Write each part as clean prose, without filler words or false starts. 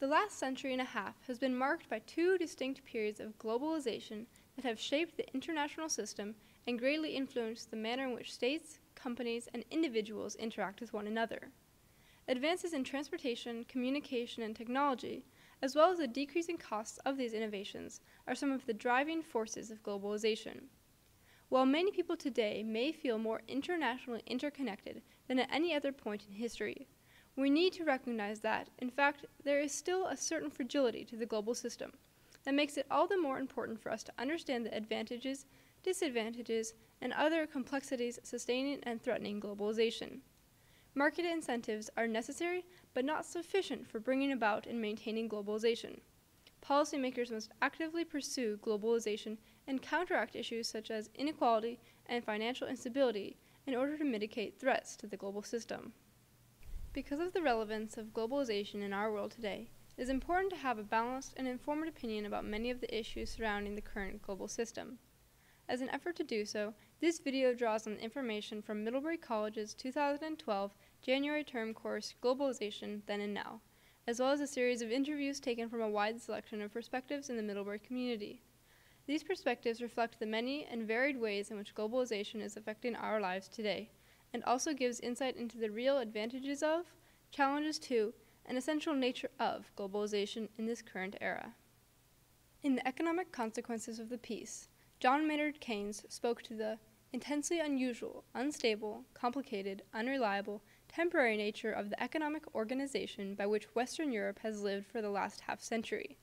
The last century and a half has been marked by two distinct periods of globalization that have shaped the international system and greatly influenced the manner in which states, companies, and individuals interact with one another. Advances in transportation, communication, and technology, as well as the decreasing costs of these innovations, are some of the driving forces of globalization. While many people today may feel more internationally interconnected than at any other point in history, we need to recognize that, in fact, there is still a certain fragility to the global system that makes it all the more important for us to understand the advantages, disadvantages, and other complexities sustaining and threatening globalization. Market incentives are necessary, but not sufficient for bringing about and maintaining globalization. Policymakers must actively pursue globalization and counteract issues such as inequality and financial instability in order to mitigate threats to the global system. Because of the relevance of globalization in our world today, it is important to have a balanced and informed opinion about many of the issues surrounding the current global system. As an effort to do so, this video draws on information from Middlebury College's 2012 January term course Globalization Then and Now, as well as a series of interviews taken from a wide selection of perspectives in the Middlebury community. These perspectives reflect the many and varied ways in which globalization is affecting our lives today, and also gives insight into the real advantages of, challenges to, and essential nature of globalization in this current era. In The Economic Consequences of the Peace, John Maynard Keynes spoke to the intensely unusual, unstable, complicated, unreliable, temporary nature of the economic organization by which Western Europe has lived for the last half-century.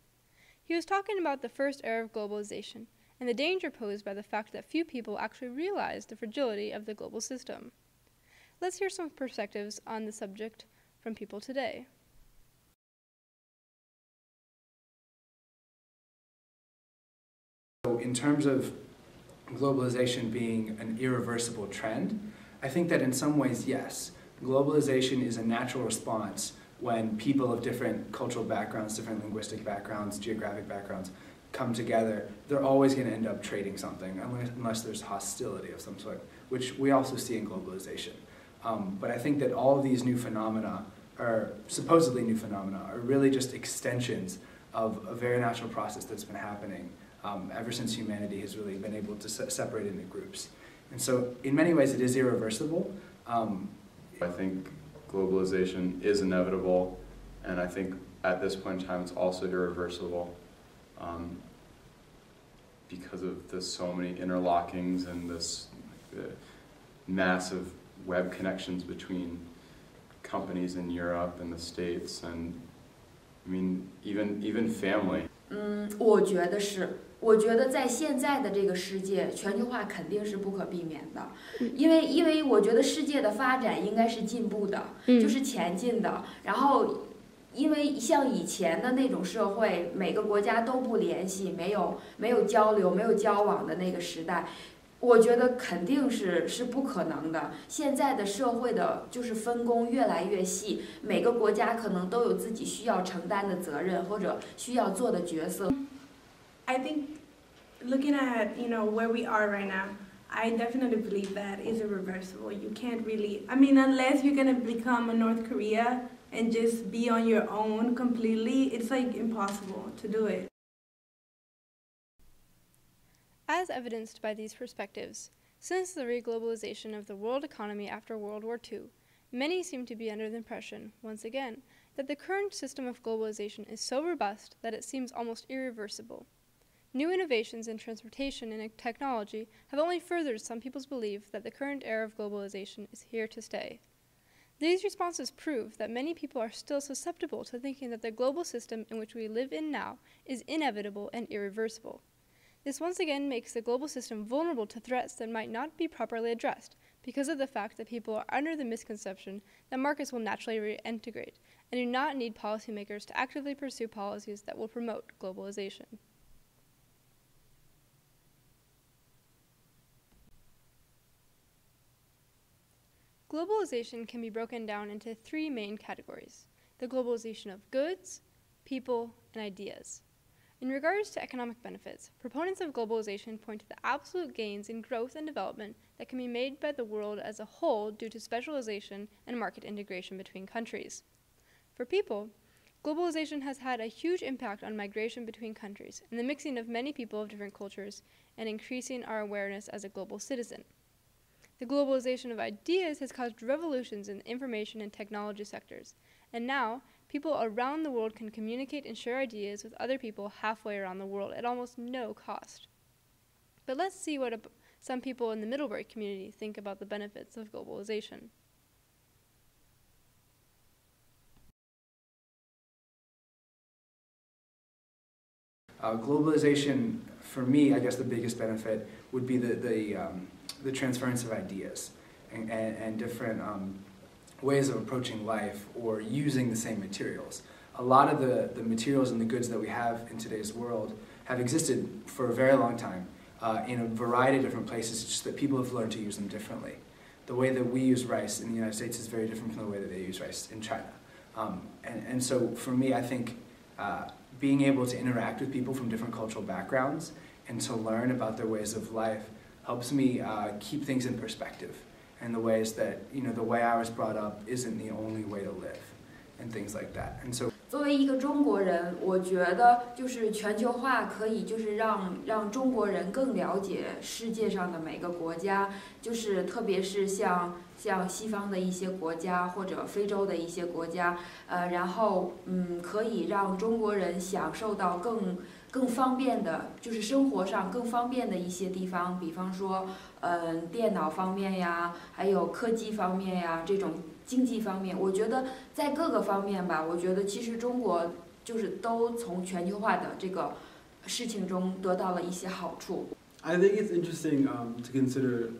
He was talking about the first era of globalization and the danger posed by the fact that few people actually realize the fragility of the global system. Let's hear some perspectives on the subject from people today. So in terms of globalization being an irreversible trend, I think that in some ways, yes, globalization is a natural response when people of different cultural backgrounds, different linguistic backgrounds, geographic backgrounds come together. They're always going to end up trading something unless there's hostility of some sort, which we also see in globalization. But I think that all of these new phenomena, or supposedly new phenomena, are really just extensions of a very natural process that's been happening ever since humanity has really been able to separate into groups. And so in many ways it is irreversible. I think globalization is inevitable, and I think at this point in time it's also irreversible because of the so many interlockings and this massive web connections between companies in Europe and the States, and I mean even family. 我觉得在现在的这个世界，全球化肯定是不可避免的，因为我觉得世界的发展应该是进步的，就是前进的。然后，因为像以前的那种社会，每个国家都不联系，没有交流、没有交往的那个时代，我觉得肯定是不可能的。现在的社会的就是分工越来越细，每个国家可能都有自己需要承担的责任或者需要做的角色。 I think looking at, where we are right now, I definitely believe that is irreversible. You can't really, unless you're going to become a North Korea and just be on your own completely, it's like impossible to do it. As evidenced by these perspectives, since the reglobalization of the world economy after World War II, many seem to be under the impression, once again, that the current system of globalization is so robust that it seems almost irreversible. New innovations in transportation and technology have only furthered some people's belief that the current era of globalization is here to stay. These responses prove that many people are still susceptible to thinking that the global system in which we live in now is inevitable and irreversible. This once again makes the global system vulnerable to threats that might not be properly addressed because of the fact that people are under the misconception that markets will naturally reintegrate and do not need policymakers to actively pursue policies that will promote globalization. Globalization can be broken down into three main categories: the globalization of goods, people, and ideas. In regards to economic benefits, proponents of globalization point to the absolute gains in growth and development that can be made by the world as a whole due to specialization and market integration between countries. For people, Globalization has had a huge impact on migration between countries and the mixing of many people of different cultures and increasing our awareness as a global citizen. The globalization of ideas has caused revolutions in the information and technology sectors, and now people around the world can communicate and share ideas with other people halfway around the world at almost no cost. But let's see what some people in the Middlebury community think about the benefits of globalization. Globalization, for me, I guess the biggest benefit would be the transference of ideas and different ways of approaching life or using the same materials. A lot of the materials and the goods that we have in today's world have existed for a very long time in a variety of different places, it's just that people have learned to use them differently. The way that we use rice in the United States is very different from the way that they use rice in China. And so for me, I think being able to interact with people from different cultural backgrounds and to learn about their ways of life helps me keep things in perspective, and the ways that, the way I was brought up isn't the only way to live, and things like that. And so 作为一个中国人，我觉得就是全球化可以就是让中国人更了解世界上的每个国家，就是特别是像西方的一些国家或者非洲的一些国家，然后可以让中国人享受到更方便的，就是生活上更方便的一些地方，比方说电脑方面呀，还有科技方面呀，这种经济方面，我觉得在各个方面吧，我觉得其实中国就是都从全球化的这个事情中得到了一些好处。I think it's interesting to consider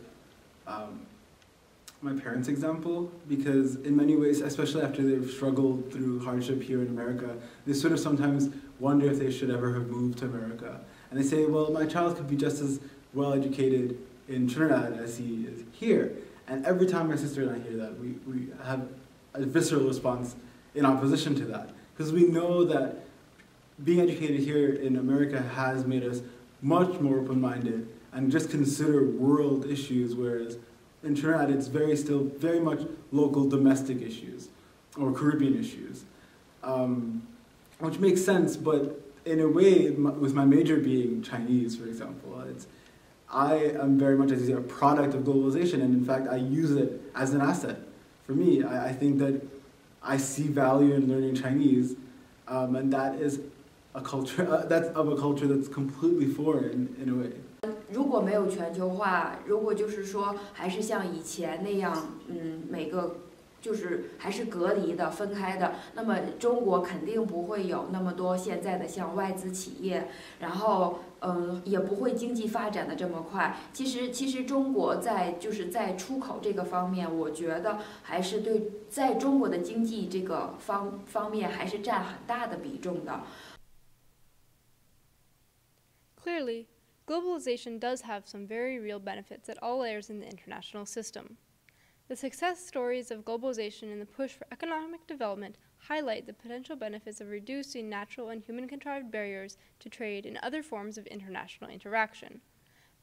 my parents' example, because in many ways, especially after they've struggled through hardship here in America, they sort of sometimes wonder if they should ever have moved to America. And they say, well, my child could be just as well educated in Trinidad as he is here. And every time my sister and I hear that, we have a visceral response in opposition to that. Because we know that being educated here in America has made us much more open-minded and just consider world issues, whereas in Trinidad it's still very much local domestic issues or Caribbean issues. Which makes sense, but in a way, with my major being Chinese, for example, I am very much, as you say, a product of globalization, and in fact I use it as an asset. For me, I think that I see value in learning Chinese, and that is a culture, that's of a culture that's completely foreign in a way. 如果没有全球化，如果就是说还是像以前那样，每个就是还是隔离的、分开的，那么中国肯定不会有那么多现在的像外资企业，然后也不会经济发展的这么快。其实中国在出口这个方面，我觉得还是在中国的经济这个方面还是占很大的比重的。Clearly, globalization does have some very real benefits at all layers in the international system. The success stories of globalization and the push for economic development highlight the potential benefits of reducing natural and human-contrived barriers to trade and other forms of international interaction.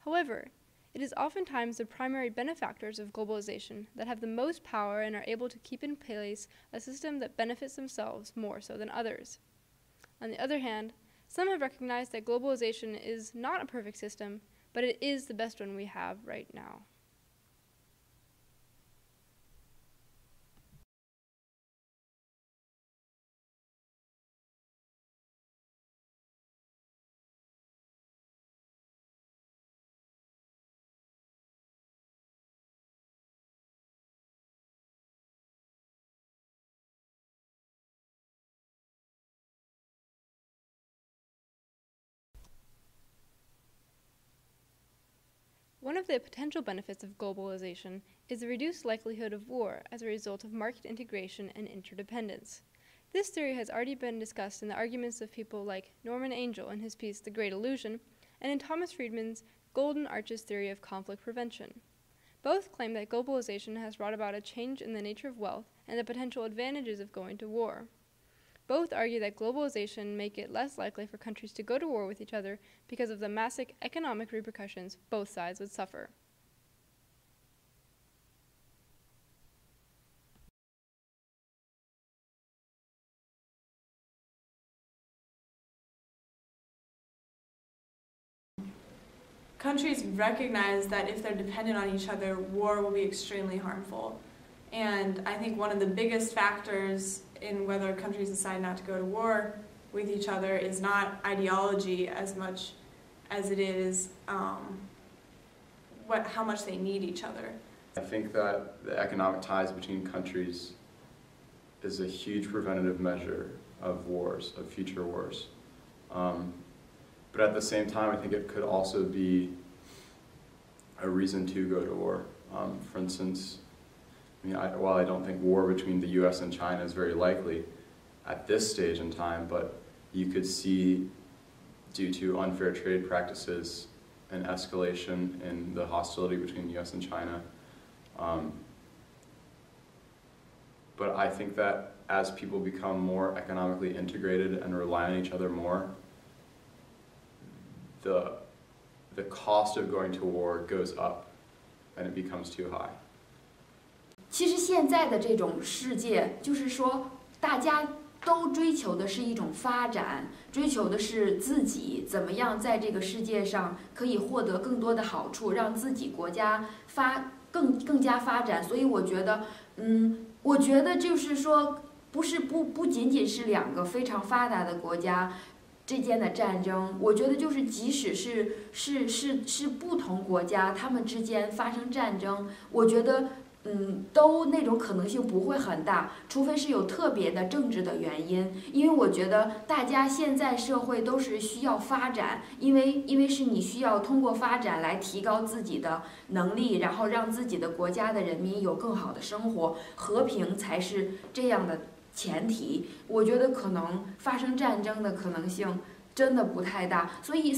However, it is oftentimes the primary benefactors of globalization that have the most power and are able to keep in place a system that benefits themselves more so than others. On the other hand, some have recognized that globalization is not a perfect system, but it is the best one we have right now. One of the potential benefits of globalization is the reduced likelihood of war as a result of market integration and interdependence. This theory has already been discussed in the arguments of people like Norman Angell in his piece The Great Illusion, and in Thomas Friedman's Golden Arches theory of conflict prevention. Both claim that globalization has brought about a change in the nature of wealth and the potential advantages of going to war. Both argue that globalization make it less likely for countries to go to war with each other because of the massive economic repercussions both sides would suffer. countries recognize that if they're dependent on each other, war will be extremely harmful. And I think one of the biggest factors in whether countries decide not to go to war with each other is not ideology as much as it is how much they need each other. I think that the economic ties between countries is a huge preventative measure of wars, of future wars. But at the same time, I think it could also be a reason to go to war. For instance, I mean, while I don't think war between the US and China is very likely at this stage in time, but you could see, due to unfair trade practices, an escalation in the hostility between the US and China. But I think that as people become more economically integrated and rely on each other more, the cost of going to war goes up and it becomes too high. 其实现在的这种世界，就是说大家都追求的是一种发展，追求的是自己怎么样在这个世界上可以获得更多的好处，让自己国家更加发展。所以我觉得就是说，不仅仅是两个非常发达的国家之间的战争，我觉得就是即使是不同国家他们之间发生战争，我觉得。都那种可能性不会很大，除非是有特别的政治的原因。因为我觉得大家现在社会都是需要发展，因为是你需要通过发展来提高自己的能力，然后让自己的国家的人民有更好的生活，和平才是这样的前提。我觉得可能发生战争的可能性真的不太大，所以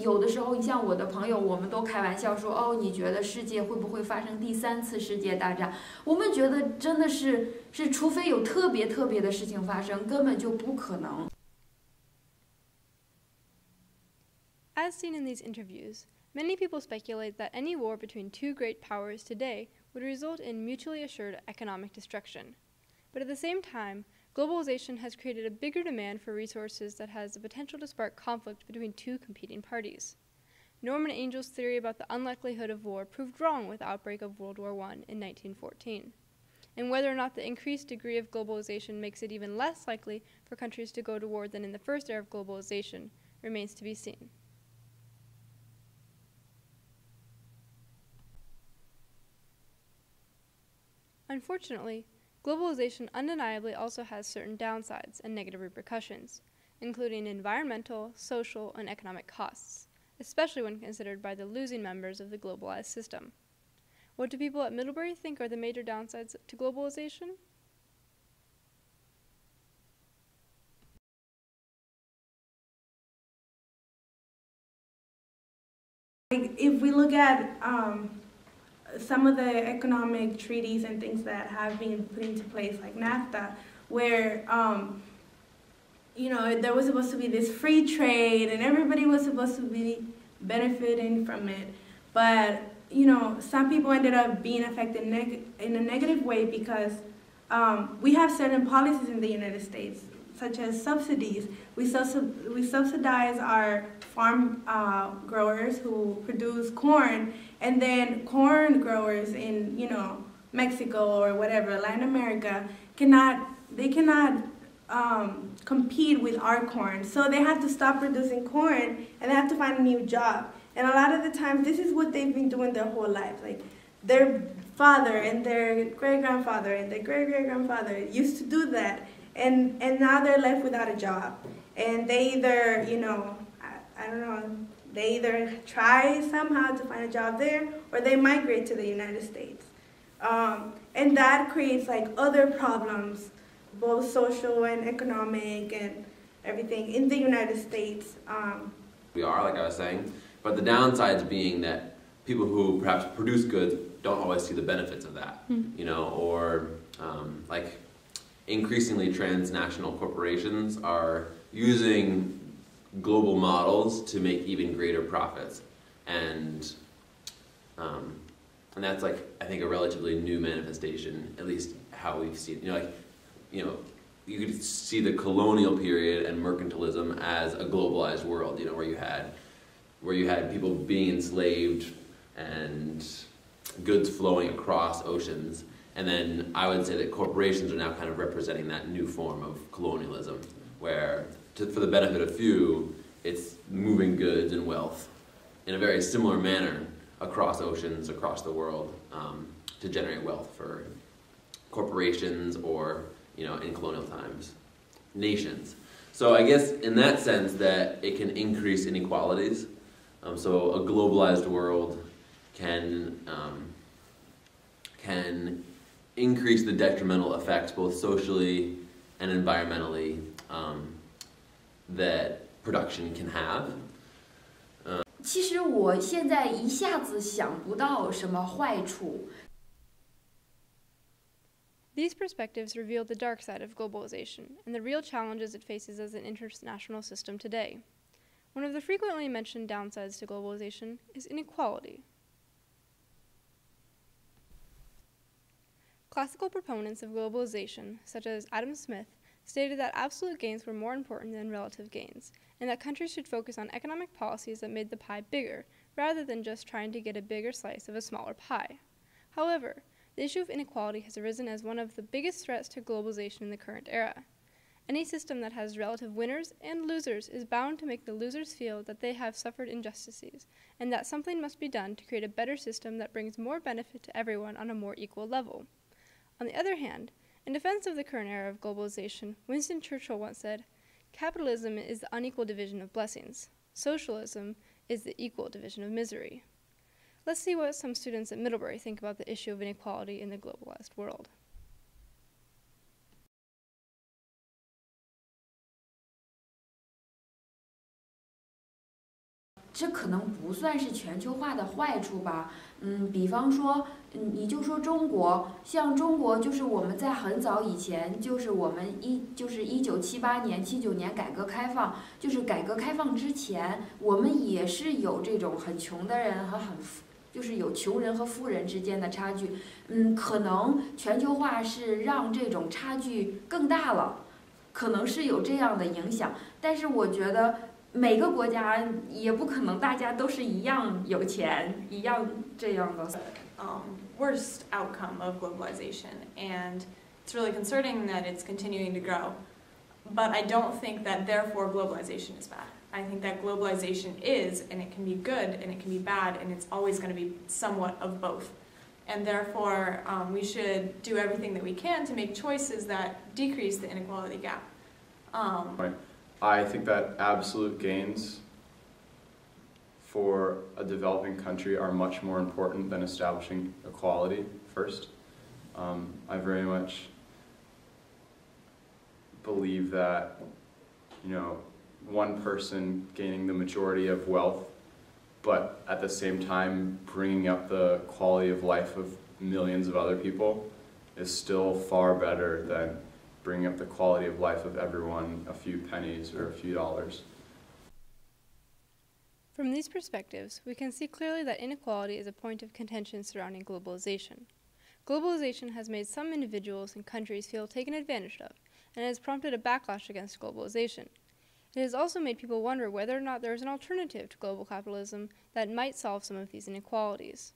有的时候，你像我的朋友，我们都开玩笑说，哦，你觉得世界会不会发生第3次世界大战？我们觉得真的是除非有特别的事情发生，根本就不可能。As seen in these interviews, many people speculate that any war between two great powers today would result in mutually assured economic destruction. But at the same time, globalization has created a bigger demand for resources that has the potential to spark conflict between two competing parties. Norman Angel's theory about the unlikelihood of war proved wrong with the outbreak of World War I in 1914. And whether or not the increased degree of globalization makes it even less likely for countries to go to war than in the first era of globalization remains to be seen. Unfortunately, globalization undeniably also has certain downsides and negative repercussions, including environmental, social, and economic costs, especially when considered by the losing members of the globalized system. What do people at Middlebury think are the major downsides to globalization? If we look at some of the economic treaties and things that have been put into place, like NAFTA, where there was supposed to be this free trade and everybody was supposed to be benefiting from it, but some people ended up being affected in a negative way because we have certain policies in the United States, such as subsidies. We subsidize our farm growers who produce corn, and then corn growers in Mexico or whatever, Latin America, cannot compete with our corn. So they have to stop producing corn and they have to find a new job. And a lot of the times this is what they've been doing their whole life. Like their father and their great-grandfather and their great-great-grandfather used to do that. And now they're left without a job. And they either, I don't know, they either try somehow to find a job there or they migrate to the United States. And that creates like other problems, both social and economic and everything in the United States. We are, like I was saying, but the downsides being that people who perhaps produce goods don't always see the benefits of that, or like increasingly transnational corporations are using global models to make even greater profits, and that's like I think a relatively new manifestation, at least how we've seen. You could see the colonial period and mercantilism as a globalized world, where you had where you had people being enslaved and goods flowing across oceans. And then I would say that corporations are now kind of representing that new form of colonialism, where for the benefit of few, it's moving goods and wealth in a very similar manner across oceans, across the world, to generate wealth for corporations or, in colonial times, nations. So I guess in that sense that it can increase inequalities. So a globalized world can increase the detrimental effects, both socially and environmentally, that production can have. 其实我现在一下子想不到什么坏处。 These perspectives reveal the dark side of globalization and the real challenges it faces as an international system today. One of the frequently mentioned downsides to globalization is inequality. Classical proponents of globalization, such as Adam Smith, stated that absolute gains were more important than relative gains, and that countries should focus on economic policies that made the pie bigger, rather than just trying to get a bigger slice of a smaller pie. However, the issue of inequality has arisen as one of the biggest threats to globalization in the current era. Any system that has relative winners and losers is bound to make the losers feel that they have suffered injustices, and that something must be done to create a better system that brings more benefit to everyone on a more equal level. On the other hand, in defense of the current era of globalization, Winston Churchill once said, "Capitalism is the unequal division of blessings. Socialism is the equal division of misery." Let's see what some students at Middlebury think about the issue of inequality in the globalized world. 这可能不算是全球化的坏处吧。比方说，你就说中国，像中国就是我们在很早以前，就是我们1978年、79年改革开放，就是改革开放之前，我们也是有这种很穷的人和就是有穷人和富人之间的差距。可能全球化是让这种差距更大了，可能是有这样的影响。但是我觉得。 每个国家也不可能大家都是一样有钱，一样这样的。Worst outcome of globalization, and it's really concerning that it's continuing to grow. But I don't think that therefore globalization is bad. I think that globalization is, and it can be good, and it can be bad, and it's always going to be somewhat of both. And therefore, we should do everything that we can to make choices that decrease the inequality gap. Right. I think that absolute gains for a developing country are much more important than establishing equality first. I very much believe that, one person gaining the majority of wealth, but at the same time bringing up the quality of life of millions of other people is still far better than bringing up the quality of life of everyone a few pennies or a few dollars. From these perspectives, we can see clearly that inequality is a point of contention surrounding globalization. Globalization has made some individuals and countries feel taken advantage of, and has prompted a backlash against globalization. It has also made people wonder whether or not there is an alternative to global capitalism that might solve some of these inequalities.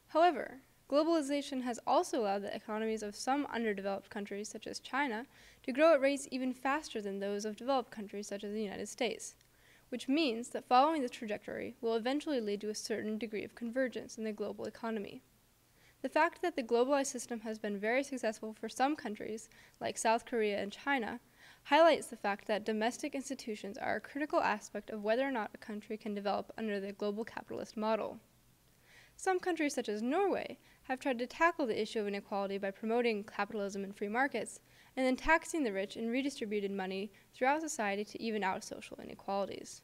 However, globalization has also allowed the economies of some underdeveloped countries, such as China, to grow at rates even faster than those of developed countries, such as the United States, which means that following this trajectory will eventually lead to a certain degree of convergence in the global economy. The fact that the globalized system has been very successful for some countries, like South Korea and China, highlights the fact that domestic institutions are a critical aspect of whether or not a country can develop under the global capitalist model. Some countries, such as Norway, have tried to tackle the issue of inequality by promoting capitalism and free markets, and then taxing the rich and redistributed money throughout society to even out social inequalities.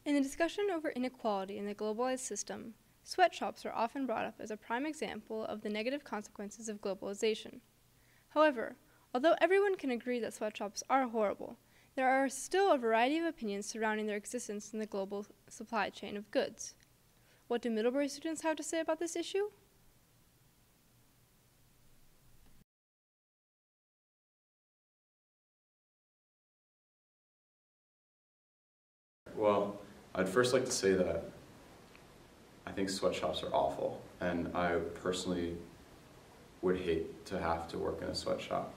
In the discussion over inequality in the globalized system, sweatshops are often brought up as a prime example of the negative consequences of globalization. However, although everyone can agree that sweatshops are horrible, there are still a variety of opinions surrounding their existence in the global supply chain of goods. What do Middlebury students have to say about this issue? Well, I'd first like to say that I think sweatshops are awful, and I personally would hate to have to work in a sweatshop.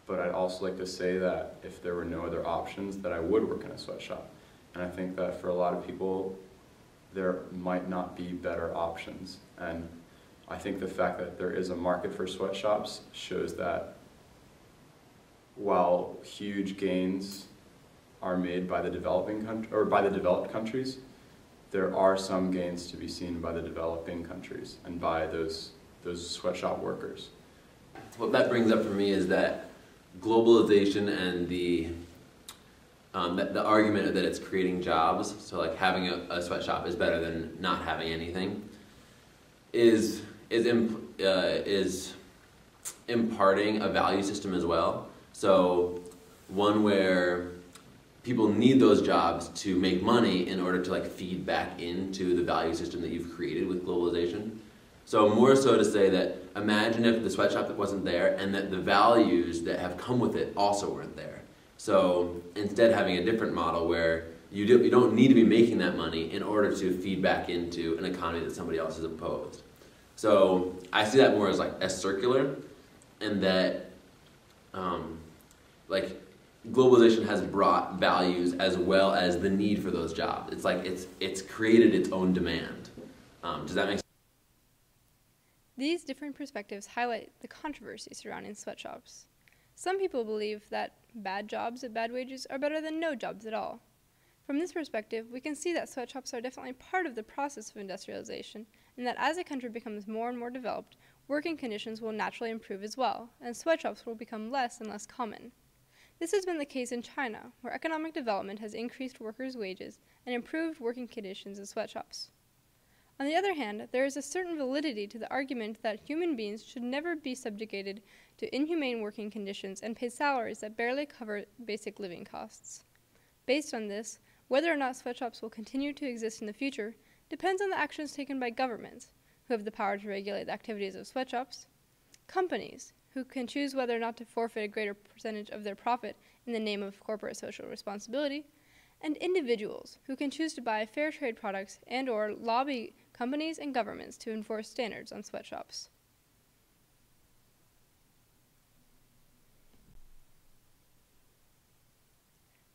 But I'd also like to say that if there were no other options, that I would work in a sweatshop. And I think that for a lot of people, there might not be better options. And I think the fact that there is a market for sweatshops shows that while huge gains are made by the developed countries, there are some gains to be seen by the developing countries and by those sweatshop workers. What that brings up for me is that globalization and the argument that it's creating jobs, so like having a sweatshop is better than not having anything, is imparting a value system as well. So one where people need those jobs to make money in order to like feed back into the value system that you've created with globalization. So more so to say that imagine if the sweatshop that wasn't there and that the values that have come with it also weren't there. So instead having a different model where you don't need to be making that money in order to feed back into an economy that somebody else has imposed. So I see that more as circular, and that like globalization has brought values as well as the need for those jobs. It's like it's created its own demand. Does that make sense? These different perspectives highlight the controversy surrounding sweatshops. Some people believe that bad jobs at bad wages are better than no jobs at all. From this perspective, we can see that sweatshops are definitely part of the process of industrialization, and that as a country becomes more and more developed, working conditions will naturally improve as well, and sweatshops will become less and less common. This has been the case in China, where economic development has increased workers' wages and improved working conditions in sweatshops. On the other hand, there is a certain validity to the argument that human beings should never be subjugated to inhumane working conditions and pay salaries that barely cover basic living costs. Based on this, whether or not sweatshops will continue to exist in the future depends on the actions taken by governments, who have the power to regulate the activities of sweatshops, companies, who can choose whether or not to forfeit a greater percentage of their profit in the name of corporate social responsibility, and individuals, who can choose to buy fair trade products and/or lobby companies and governments to enforce standards on sweatshops.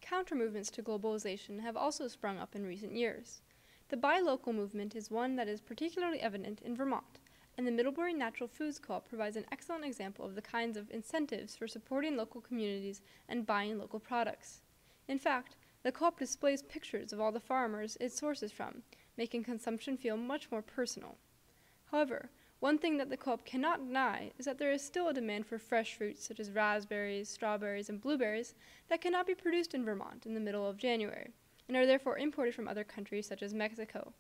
Counter-movements to globalization have also sprung up in recent years. The buy local movement is one that is particularly evident in Vermont, and the Middlebury Natural Foods Co-op provides an excellent example of the kinds of incentives for supporting local communities and buying local products. In fact, the co-op displays pictures of all the farmers it sources from, making consumption feel much more personal. However, one thing that the co-op cannot deny is that there is still a demand for fresh fruits such as raspberries, strawberries, and blueberries that cannot be produced in Vermont in the middle of January, and are therefore imported from other countries such as Mexico.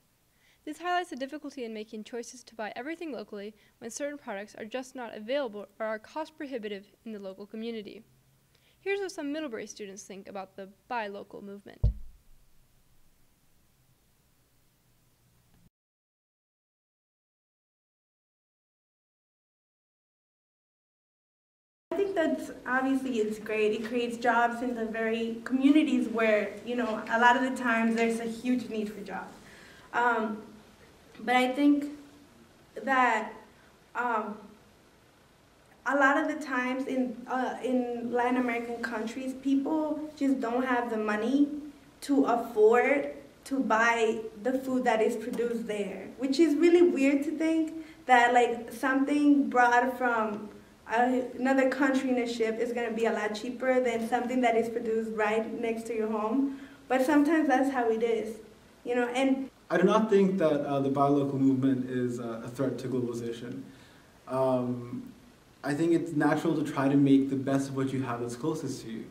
This highlights the difficulty in making choices to buy everything locally when certain products are just not available or are cost prohibitive in the local community. Here's what some Middlebury students think about the buy local movement. I think that's obviously it's great. It creates jobs in the very communities where, you know, a lot of the times there's a huge need for jobs. But I think that a lot of the times in Latin American countries, people just don't have the money to afford to buy the food that is produced there, which is really weird to think that like something brought from another country in a ship is going to be a lot cheaper than something that is produced right next to your home. But sometimes that's how it is, you know. And I do not think that the buy local movement is a threat to globalization. I think it's natural to try to make the best of what you have that's closest to you.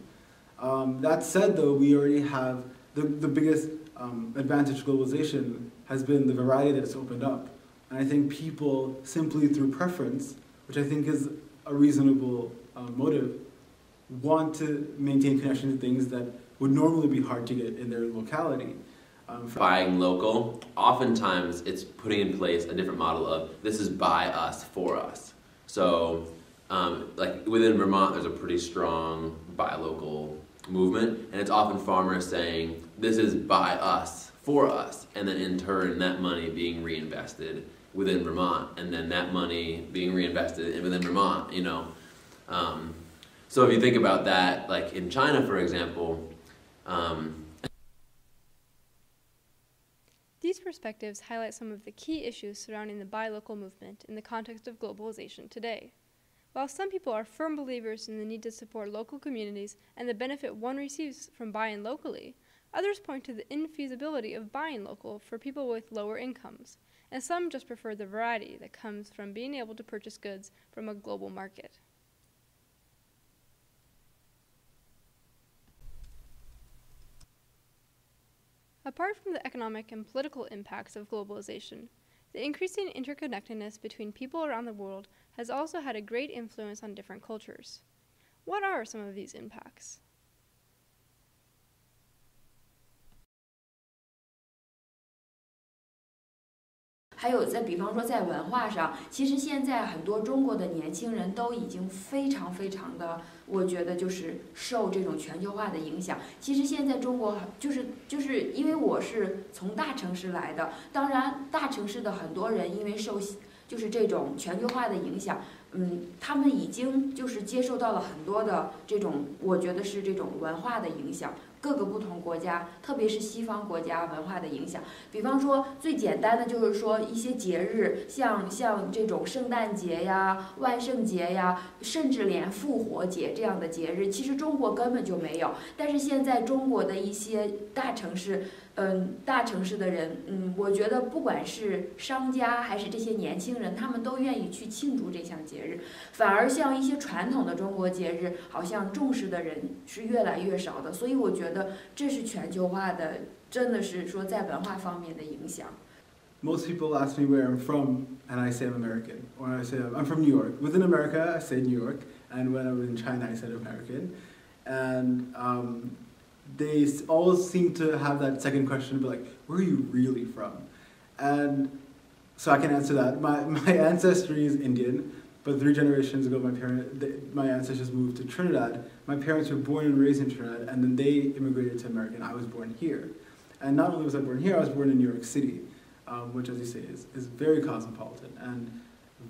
That said, though, we already have the biggest advantage of globalization has been the variety that it's opened up. And I think people simply through preference, which I think is a reasonable motive, want to maintain connection to things that would normally be hard to get in their locality. Buying local, oftentimes it's putting in place a different model of this is by us, for us. So like within Vermont, there's a pretty strong buy local movement, and it's often farmers saying, this is by us, for us, and then in turn that money being reinvested within Vermont, and then that money being reinvested within Vermont, you know. So if you think about that, like in China, for example, these perspectives highlight some of the key issues surrounding the buy local movement in the context of globalization today. While some people are firm believers in the need to support local communities and the benefit one receives from buying locally, others point to the infeasibility of buying local for people with lower incomes, and some just prefer the variety that comes from being able to purchase goods from a global market. Apart from the economic and political impacts of globalization, the increasing interconnectedness between people around the world has also had a great influence on different cultures. What are some of these impacts? 还有再比方说在文化上，其实现在很多中国的年轻人都已经非常的，我觉得就是受这种全球化的影响。其实现在中国就是因为我是从大城市来的，当然大城市的很多人因为受就是这种全球化的影响，他们已经就是接受到了很多的这种，我觉得是这种文化的影响。 各个不同国家，特别是西方国家文化的影响。比方说，最简单的就是说一些节日，像这种圣诞节呀、万圣节呀，甚至连复活节这样的节日，其实中国根本就没有。但是现在中国的一些大城市，大城市的人，我觉得不管是商家还是这些年轻人，他们都愿意去庆祝这项节日。反而像一些传统的中国节日，好像重视的人是越来越少的。所以我觉得这是全球化的，真的是说在文化方面的影响。 Most people ask me where I'm from, and I say I'm American. Or I say I'm from New York. Within America, I say New York, and when I was in China, I said American. And they all seem to have that second question, but like, where are you really from? And so I can answer that. My ancestry is Indian, but 3 generations ago, my ancestors moved to Trinidad. My parents were born and raised in Trinidad, and then they immigrated to America, and I was born here. And not only was I born here, I was born in New York City, which, as you say, is very cosmopolitan and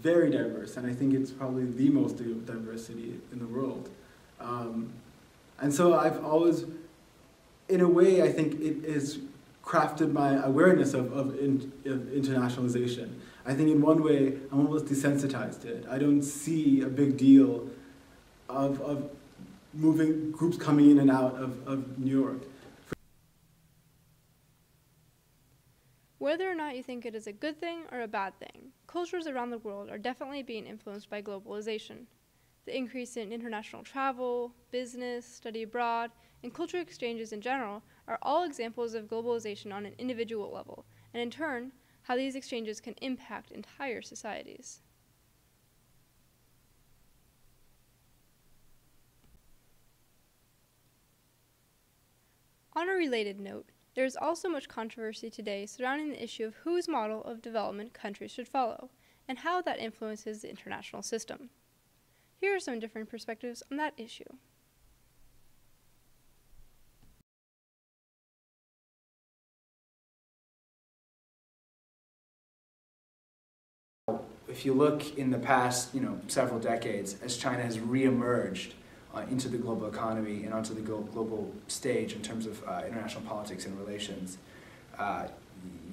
very diverse. And I think it's probably the most diverse city in the world. And so I've always, in a way, I think it has crafted my awareness of internationalization. I think in one way, I'm almost desensitized to it. I don't see a big deal of moving groups coming in and out of New York. Whether or not you think it is a good thing or a bad thing, cultures around the world are definitely being influenced by globalization. The increase in international travel, business, study abroad, and cultural exchanges in general are all examples of globalization on an individual level, and in turn, how these exchanges can impact entire societies. On a related note, there is also much controversy today surrounding the issue of whose model of development countries should follow, and how that influences the international system. Here are some different perspectives on that issue. If you look in the past, several decades, as China has reemerged into the global economy and onto the global stage in terms of international politics and relations,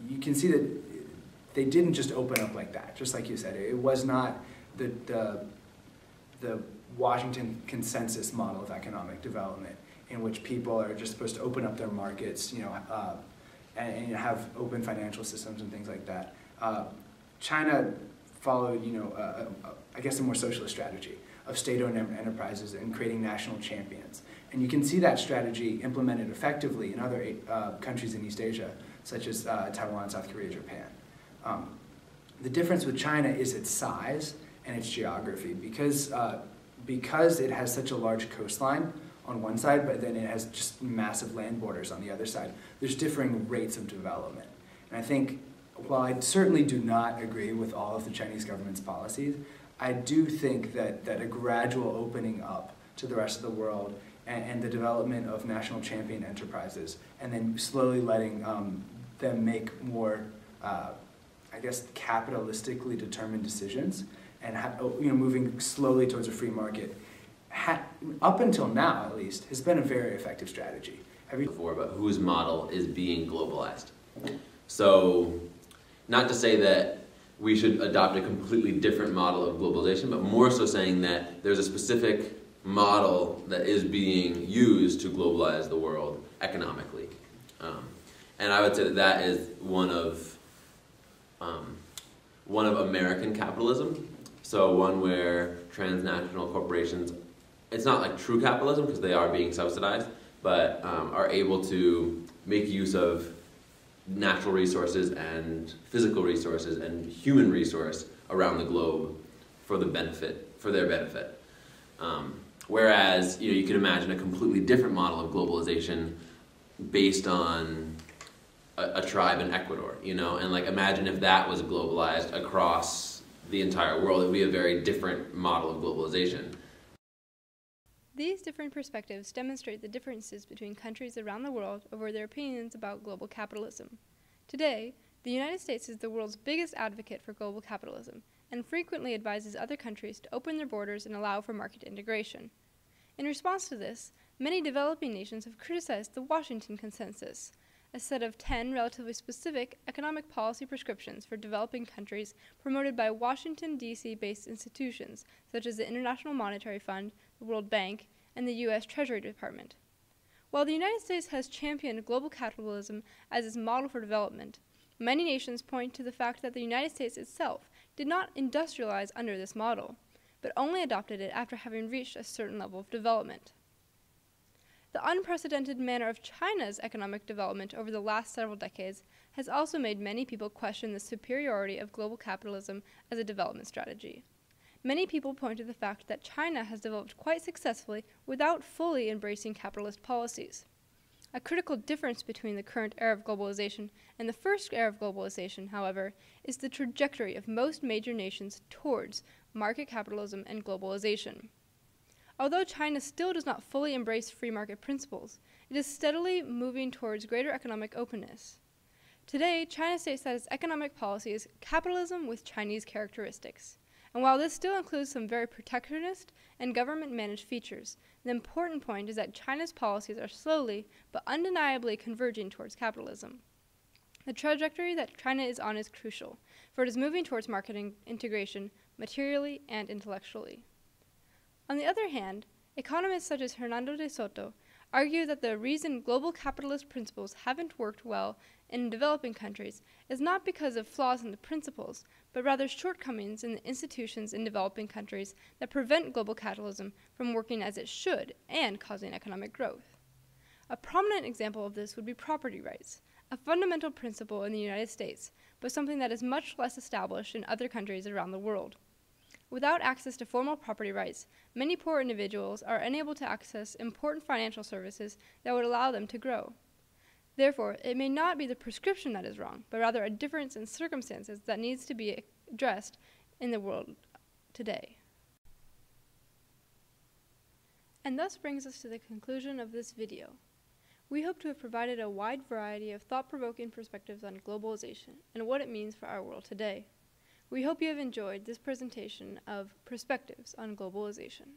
you can see that they didn't just open up like that, just like you said. It was not the Washington consensus model of economic development in which people are just supposed to open up their markets, and have open financial systems and things like that. China followed, I guess a more socialist strategy of state-owned enterprises and creating national champions. And you can see that strategy implemented effectively in other countries in East Asia, such as Taiwan, South Korea, Japan. The difference with China is its size and its geography, because it has such a large coastline on one side, but then it has just massive land borders on the other side. There's differing rates of development. And I think, while I certainly do not agree with all of the Chinese government's policies, I do think that a gradual opening up to the rest of the world, and the development of national champion enterprises, and then slowly letting them make more, I guess, capitalistically determined decisions, and moving slowly towards a free market, up until now at least, has been a very effective strategy. Before about whose model is being globalized. So, not to say that we should adopt a completely different model of globalization, but more so saying that there's a specific model that is being used to globalize the world economically. And I would say that that is one of American capitalism. So one where transnational corporations, it's not like true capitalism because they are being subsidized, but are able to make use of natural resources and physical resources and human resource around the globe for their benefit. Whereas you can imagine a completely different model of globalization based on a tribe in Ecuador, and like imagine if that was globalized across the entire world. It would be a very different model of globalization. These different perspectives demonstrate the differences between countries around the world over their opinions about global capitalism. Today, the United States is the world's biggest advocate for global capitalism and frequently advises other countries to open their borders and allow for market integration. In response to this, many developing nations have criticized the Washington Consensus, a set of 10 relatively specific economic policy prescriptions for developing countries promoted by Washington, D.C.-based institutions such as the International Monetary Fund, the World Bank, and the U.S. Treasury Department. While the United States has championed global capitalism as its model for development, many nations point to the fact that the United States itself did not industrialize under this model, but only adopted it after having reached a certain level of development. The unprecedented manner of China's economic development over the last several decades has also made many people question the superiority of global capitalism as a development strategy. Many people point to the fact that China has developed quite successfully without fully embracing capitalist policies. A critical difference between the current era of globalization and the first era of globalization, however, is the trajectory of most major nations towards market capitalism and globalization. Although China still does not fully embrace free market principles, it is steadily moving towards greater economic openness. Today, China states that its economic policy is capitalism with Chinese characteristics. And while this still includes some very protectionist and government-managed features, the important point is that China's policies are slowly but undeniably converging towards capitalism. The trajectory that China is on is crucial, for it is moving towards market integration materially and intellectually. On the other hand, economists such as Hernando de Soto argue that the reason global capitalist principles haven't worked well in developing countries is not because of flaws in the principles, but rather shortcomings in the institutions in developing countries that prevent global capitalism from working as it should and causing economic growth. A prominent example of this would be property rights, a fundamental principle in the United States, but something that is much less established in other countries around the world. Without access to formal property rights, many poor individuals are unable to access important financial services that would allow them to grow. Therefore, it may not be the prescription that is wrong, but rather a difference in circumstances that needs to be addressed in the world today. And thus brings us to the conclusion of this video. We hope to have provided a wide variety of thought-provoking perspectives on globalization and what it means for our world today. We hope you have enjoyed this presentation of Perspectives on Globalization.